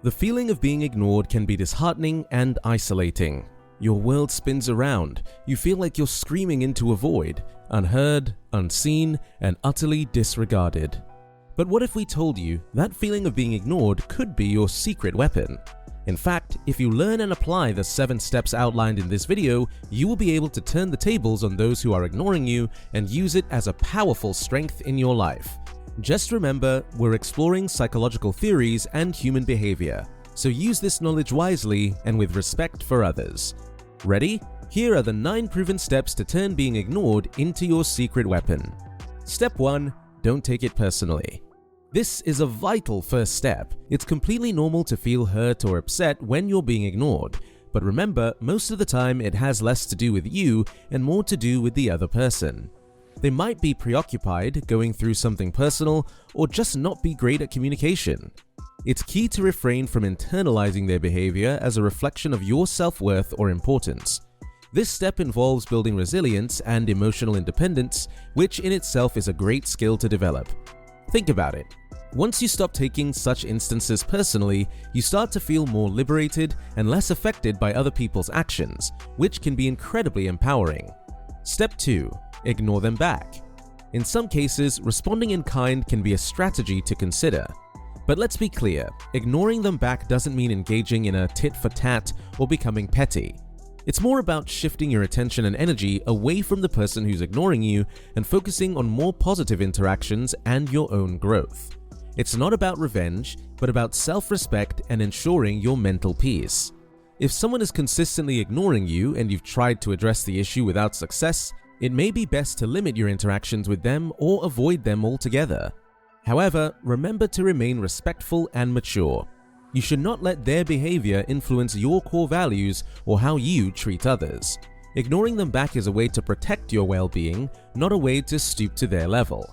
The feeling of being ignored can be disheartening and isolating. Your world spins around. You feel like you're screaming into a void, unheard, unseen, and utterly disregarded. But what if we told you that feeling of being ignored could be your secret weapon? In fact, if you learn and apply the 7 steps outlined in this video, you will be able to turn the tables on those who are ignoring you and use it as a powerful strength in your life. Just remember, we're exploring psychological theories and human behavior, so use this knowledge wisely and with respect for others. Ready? Here are the 9 proven steps to turn being ignored into your secret weapon. Step 1. Don't take it personally. This is a vital first step. It's completely normal to feel hurt or upset when you're being ignored, but remember, most of the time it has less to do with you and more to do with the other person. They might be preoccupied, going through something personal, or just not be great at communication. It's key to refrain from internalizing their behavior as a reflection of your self-worth or importance. This step involves building resilience and emotional independence, which in itself is a great skill to develop. Think about it. Once you stop taking such instances personally, you start to feel more liberated and less affected by other people's actions, which can be incredibly empowering. Step 2. Ignore them back. In some cases, responding in kind can be a strategy to consider. But let's be clear, ignoring them back doesn't mean engaging in a tit-for-tat or becoming petty. It's more about shifting your attention and energy away from the person who's ignoring you and focusing on more positive interactions and your own growth. It's not about revenge, but about self-respect and ensuring your mental peace. If someone is consistently ignoring you and you've tried to address the issue without success, it may be best to limit your interactions with them or avoid them altogether. However, remember to remain respectful and mature. You should not let their behavior influence your core values or how you treat others. Ignoring them back is a way to protect your well-being, not a way to stoop to their level.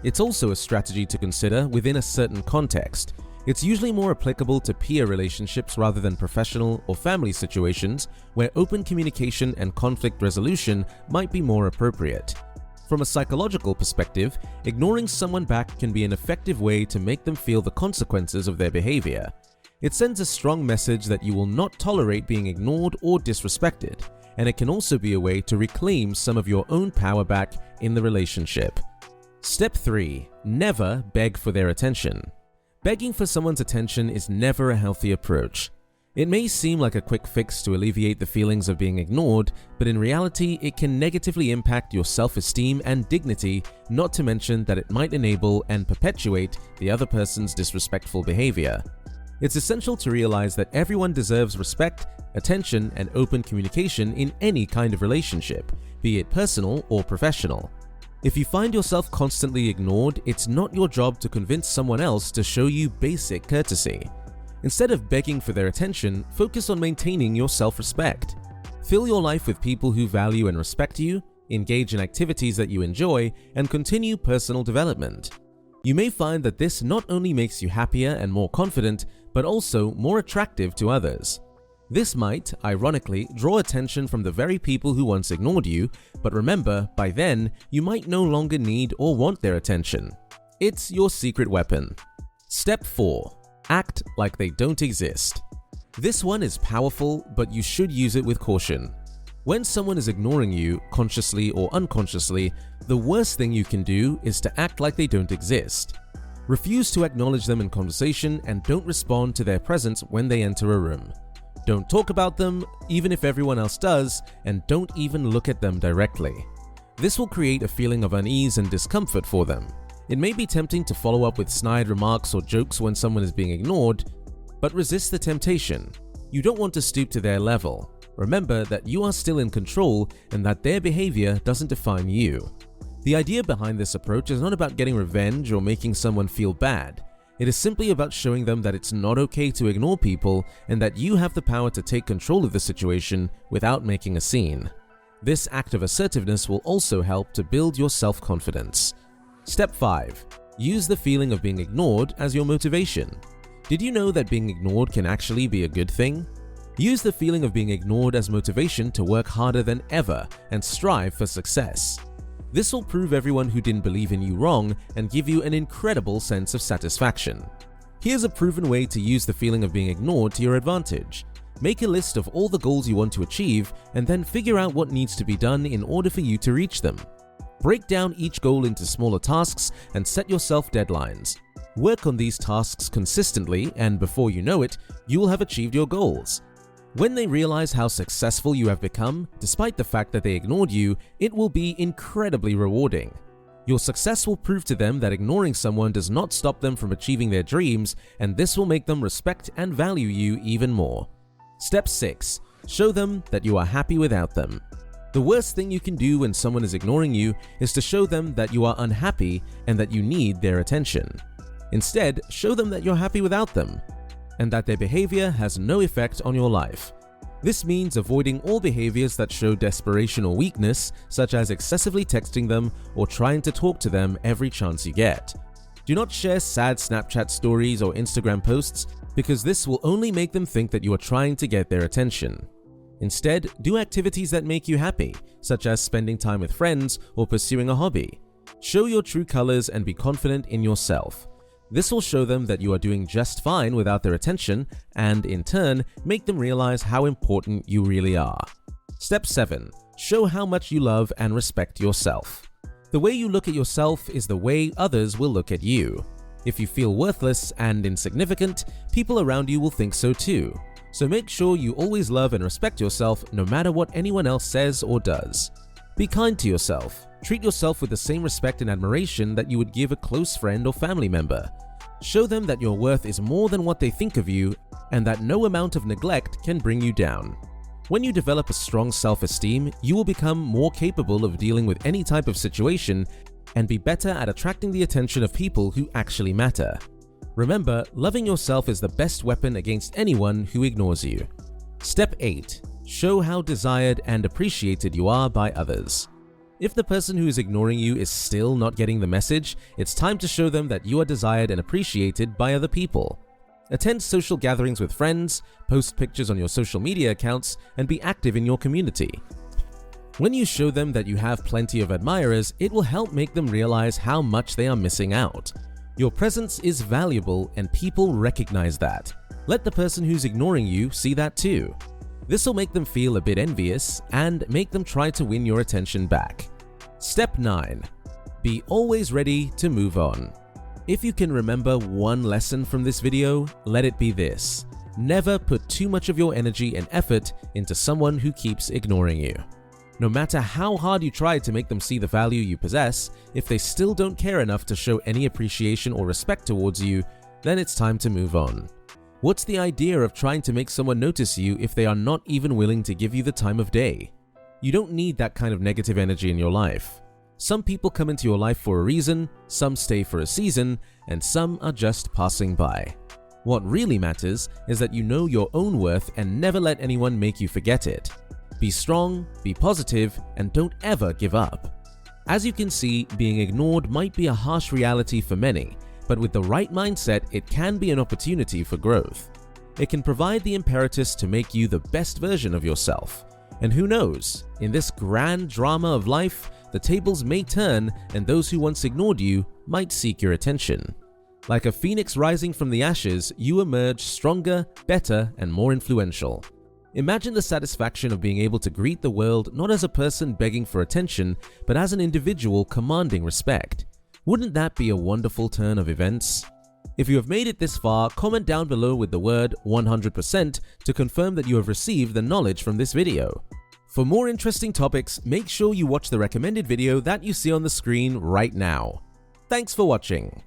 It's also a strategy to consider within a certain context. It's usually more applicable to peer relationships rather than professional or family situations where open communication and conflict resolution might be more appropriate. From a psychological perspective, ignoring someone back can be an effective way to make them feel the consequences of their behavior. It sends a strong message that you will not tolerate being ignored or disrespected, and it can also be a way to reclaim some of your own power back in the relationship. Step 3. Never beg for their attention. Begging for someone's attention is never a healthy approach. It may seem like a quick fix to alleviate the feelings of being ignored, but in reality, it can negatively impact your self-esteem and dignity, not to mention that it might enable and perpetuate the other person's disrespectful behavior. It's essential to realize that everyone deserves respect, attention, and open communication in any kind of relationship, be it personal or professional. If you find yourself constantly ignored, it's not your job to convince someone else to show you basic courtesy. Instead of begging for their attention, focus on maintaining your self-respect. Fill your life with people who value and respect you, engage in activities that you enjoy, and continue personal development. You may find that this not only makes you happier and more confident, but also more attractive to others. This might, ironically, draw attention from the very people who once ignored you, but remember, by then, you might no longer need or want their attention. It's your secret weapon. Step 4. Act like they don't exist. This one is powerful, but you should use it with caution. When someone is ignoring you, consciously or unconsciously, the worst thing you can do is to act like they don't exist. Refuse to acknowledge them in conversation and don't respond to their presence when they enter a room. Don't talk about them, even if everyone else does, and don't even look at them directly. This will create a feeling of unease and discomfort for them. It may be tempting to follow up with snide remarks or jokes when someone is being ignored, but resist the temptation. You don't want to stoop to their level. Remember that you are still in control and that their behavior doesn't define you. The idea behind this approach is not about getting revenge or making someone feel bad. It is simply about showing them that it's not okay to ignore people and that you have the power to take control of the situation without making a scene. This act of assertiveness will also help to build your self-confidence. Step 5. Use the feeling of being ignored as your motivation. Did you know that being ignored can actually be a good thing? Use the feeling of being ignored as motivation to work harder than ever and strive for success. This will prove everyone who didn't believe in you wrong and give you an incredible sense of satisfaction. Here's a proven way to use the feeling of being ignored to your advantage. Make a list of all the goals you want to achieve and then figure out what needs to be done in order for you to reach them. Break down each goal into smaller tasks and set yourself deadlines. Work on these tasks consistently, and before you know it, you will have achieved your goals. When they realize how successful you have become, despite the fact that they ignored you, it will be incredibly rewarding. Your success will prove to them that ignoring someone does not stop them from achieving their dreams, and this will make them respect and value you even more. Step 6. Show them that you are happy without them. The worst thing you can do when someone is ignoring you is to show them that you are unhappy and that you need their attention. Instead, show them that you're happy without them and that their behavior has no effect on your life. This means avoiding all behaviors that show desperation or weakness, such as excessively texting them or trying to talk to them every chance you get. Do not share sad Snapchat stories or Instagram posts, because this will only make them think that you are trying to get their attention. Instead, do activities that make you happy, such as spending time with friends or pursuing a hobby. Show your true colors and be confident in yourself. This will show them that you are doing just fine without their attention and, in turn, make them realize how important you really are. Step 7. Show how much you love and respect yourself. The way you look at yourself is the way others will look at you. If you feel worthless and insignificant, people around you will think so too. So make sure you always love and respect yourself no matter what anyone else says or does. Be kind to yourself. Treat yourself with the same respect and admiration that you would give a close friend or family member. Show them that your worth is more than what they think of you and that no amount of neglect can bring you down. When you develop a strong self-esteem, you will become more capable of dealing with any type of situation and be better at attracting the attention of people who actually matter. Remember, loving yourself is the best weapon against anyone who ignores you. Step 8. Show how desired and appreciated you are by others. If the person who is ignoring you is still not getting the message, it's time to show them that you are desired and appreciated by other people. Attend social gatherings with friends, post pictures on your social media accounts, and be active in your community. When you show them that you have plenty of admirers, it will help make them realize how much they are missing out. Your presence is valuable and people recognize that. Let the person who's ignoring you see that too. This will make them feel a bit envious and make them try to win your attention back. Step 9. Be always ready to move on. If you can remember one lesson from this video, let it be this: never put too much of your energy and effort into someone who keeps ignoring you. No matter how hard you try to make them see the value you possess, if they still don't care enough to show any appreciation or respect towards you, then it's time to move on. What's the idea of trying to make someone notice you if they are not even willing to give you the time of day? You don't need that kind of negative energy in your life. Some people come into your life for a reason, some stay for a season, and some are just passing by. What really matters is that you know your own worth and never let anyone make you forget it. Be strong, be positive, and don't ever give up. As you can see, being ignored might be a harsh reality for many, but with the right mindset, it can be an opportunity for growth. It can provide the impetus to make you the best version of yourself. And who knows, in this grand drama of life, the tables may turn and those who once ignored you might seek your attention. Like a phoenix rising from the ashes, you emerge stronger, better, and more influential. Imagine the satisfaction of being able to greet the world not as a person begging for attention, but as an individual commanding respect. Wouldn't that be a wonderful turn of events? If you have made it this far, comment down below with the word 100% to confirm that you have received the knowledge from this video. For more interesting topics, make sure you watch the recommended video that you see on the screen right now. Thanks for watching.